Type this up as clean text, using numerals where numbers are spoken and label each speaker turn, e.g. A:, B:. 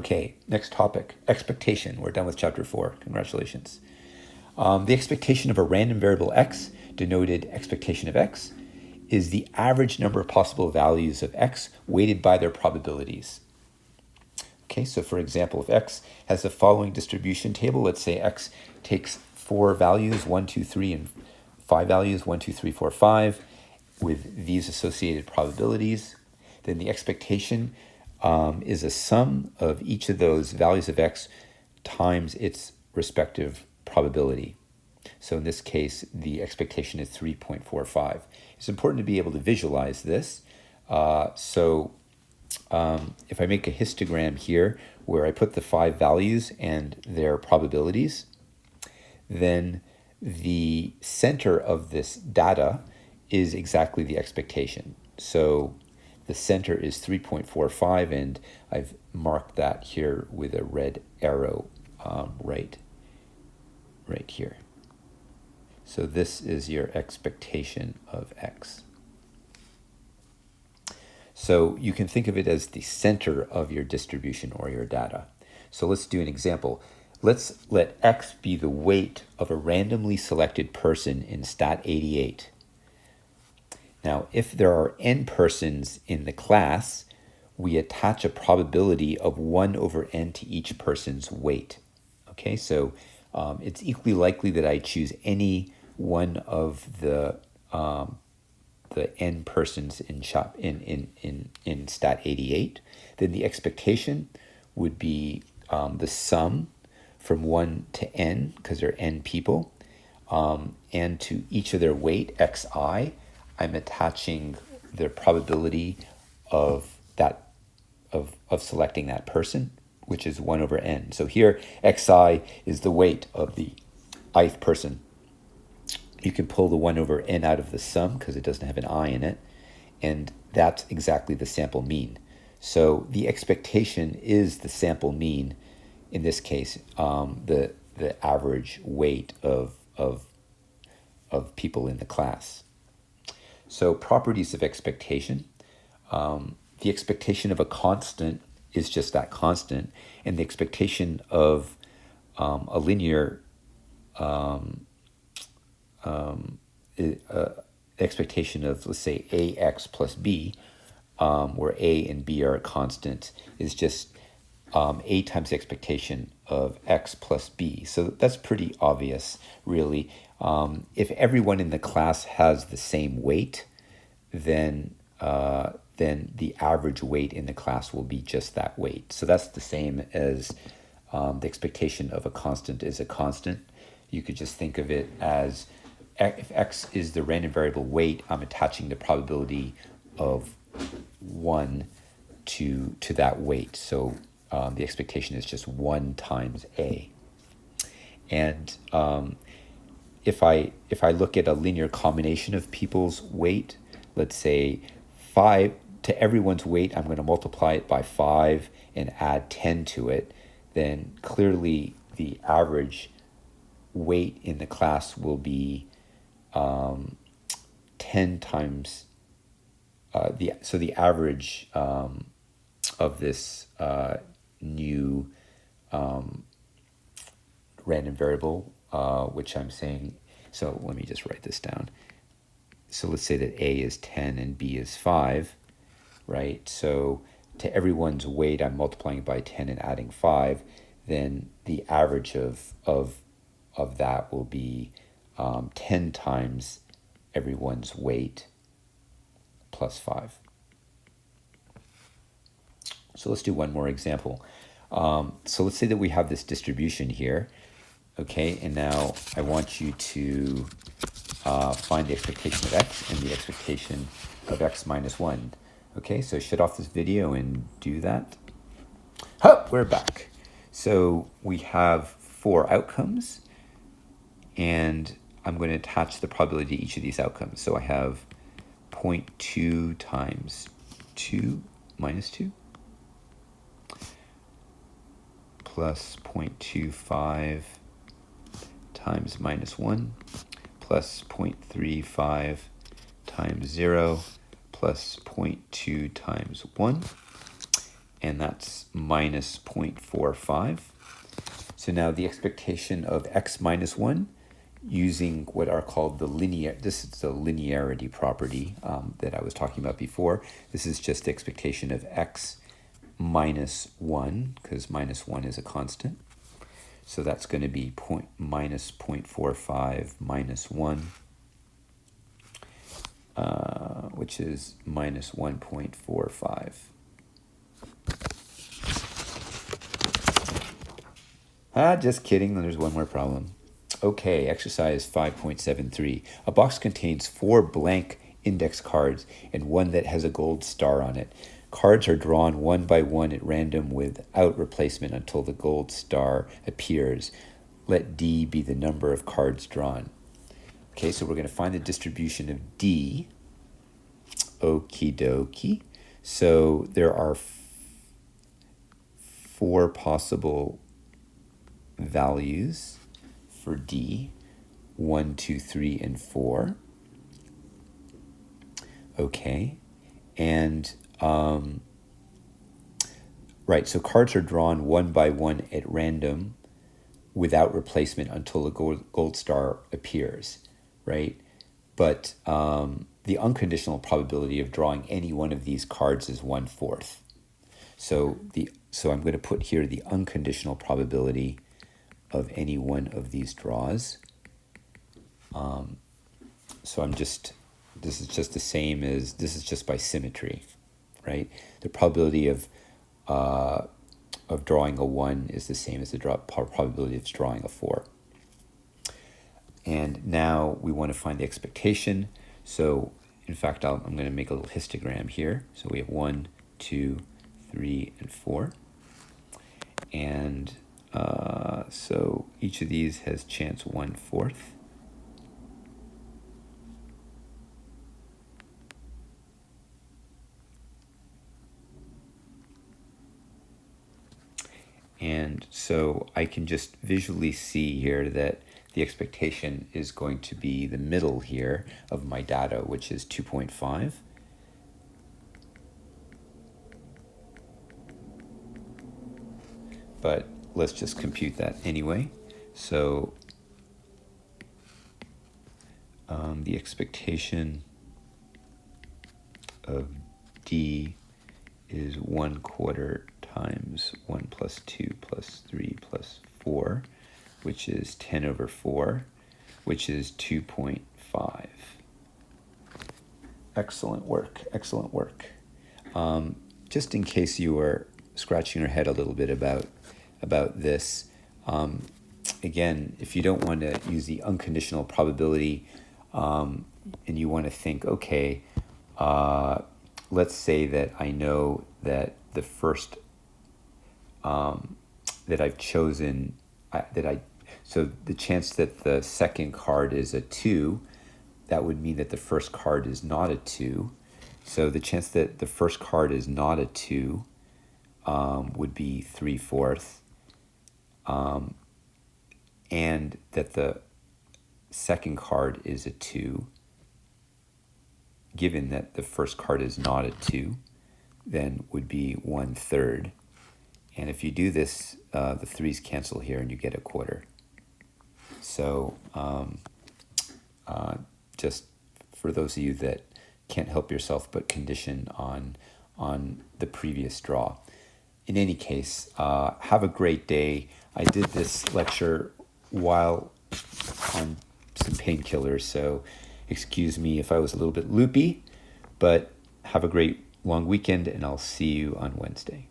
A: Okay, next topic, expectation. We're done with chapter 4. Congratulations. The expectation of a random variable x, denoted expectation of x, is the average number of possible values of x weighted by their probabilities. Okay, so for example, if x has the following distribution table, let's say x takes 4 values, 1, 2, 3, and 5 values, 1, 2, 3, 4, 5, with these associated probabilities, then the expectation is a sum of each of those values of x times its respective probability. So in this case, the expectation is 3.45. It's important to be able to visualize this. If I make a histogram here where I put the 5 values and their probabilities, then the center of this data is exactly the expectation. So the center is 3.45, and I've marked that here with a red arrow right here. So this is your expectation of x. So you can think of it as the center of your distribution or your data. So let's do an example. Let's let x be the weight of a randomly selected person in stat 88. Now, if there are n persons in the class, we attach a probability of 1 over n to each person's weight. Okay, so it's equally likely that I choose any one of the n persons in stat 88. Then the expectation would be the sum from 1 to n, because there are n people, and to each of their weight, xi, I'm attaching the probability of selecting that person, which is 1 over n. So here, xi is the weight of the ith person. You can pull the 1 over n out of the sum because it doesn't have an I in it, and that's exactly the sample mean. So the expectation is the sample mean, in this case, the average weight of people in the class. So properties of expectation. The expectation of a constant is just that constant, and the expectation of a linear expectation of, let's say, ax plus b, where a and b are a constant, is just a times the expectation of x plus b. So that's pretty obvious, really. If everyone in the class has the same weight, then the average weight in the class will be just that weight. So that's the same as the expectation of a constant is a constant. You could just think of it as, if x is the random variable weight, I'm attaching the probability of 1 to that weight. So the expectation is just 1 times a. And if I look at a linear combination of people's weight, let's say 5, to everyone's weight, I'm going to multiply it by 5 and add 10 to it, then clearly the average weight in the class will be 10 times so the average of this new random variable, which I'm saying, so let me just write this down. So let's say that a is 10 and b is 5, right? So to everyone's weight, I'm multiplying by 10 and adding 5. Then the average of that will be 10 times everyone's weight plus 5. So let's do one more example. So let's say that we have this distribution here, okay? And now I want you to find the expectation of x and the expectation of x minus 1. Okay, so shut off this video and do that. Oh, we're back. So we have 4 outcomes, and I'm going to attach the probability to each of these outcomes. So I have 0.2 times 2 minus 2 plus 0.25 times minus 1 plus 0.35 times 0 plus 0.2 times 1. and that's minus 0.45. So now the expectation of x minus 1 using what are called this is the linearity property that I was talking about before. This is just the expectation of x minus 1, because minus 1 is a constant. So that's going to be minus 0.45 minus 1, which is minus 1.45. Just kidding. There's one more problem. Okay, exercise 5.73. A box contains 4 blank index cards and one that has a gold star on it. Cards are drawn one by one at random without replacement until the gold star appears. Let D be the number of cards drawn. Okay, so we're going to find the distribution of D. Okie dokie. So there are 4 possible values for D, 1, 2, 3, and 4. Okay, and right, so cards are drawn one by one at random without replacement until the gold star appears, right? But the unconditional probability of drawing any one of these cards is 1/4. So I'm going to put here the unconditional probability of any one of these draws. So this is just the same as, this is just by symmetry, right? The probability of drawing a 1 is the same as the probability of drawing a 4. And now we want to find the expectation. So in fact, I'm going to make a little histogram here. So we have 1, 2, 3, and 4. And so each of these has chance 1/4. And so I can just visually see here that the expectation is going to be the middle here of my data, which is 2.5. But let's just compute that anyway. So the expectation of D is 1/4 times 1 plus 2 plus 3 plus 4, which is 10/4, which is 2.5. Excellent work, excellent work. Just in case you were scratching your head a little bit about this, again, if you don't want to use the unconditional probability and you want to think, okay, let's say that I know that the first that I've chosen, so the chance that the second card is a 2, that would mean that the first card is not a 2. So the chance that the first card is not a 2 would be 3/4, and that the second card is a 2, given that the first card is not a 2, then would be 1/3. And if you do this, the 3's cancel here and you get a 1/4. So just for those of you that can't help yourself but condition on the previous draw. In any case, have a great day. I did this lecture while on some painkillers, so excuse me if I was a little bit loopy, but have a great long weekend, and I'll see you on Wednesday.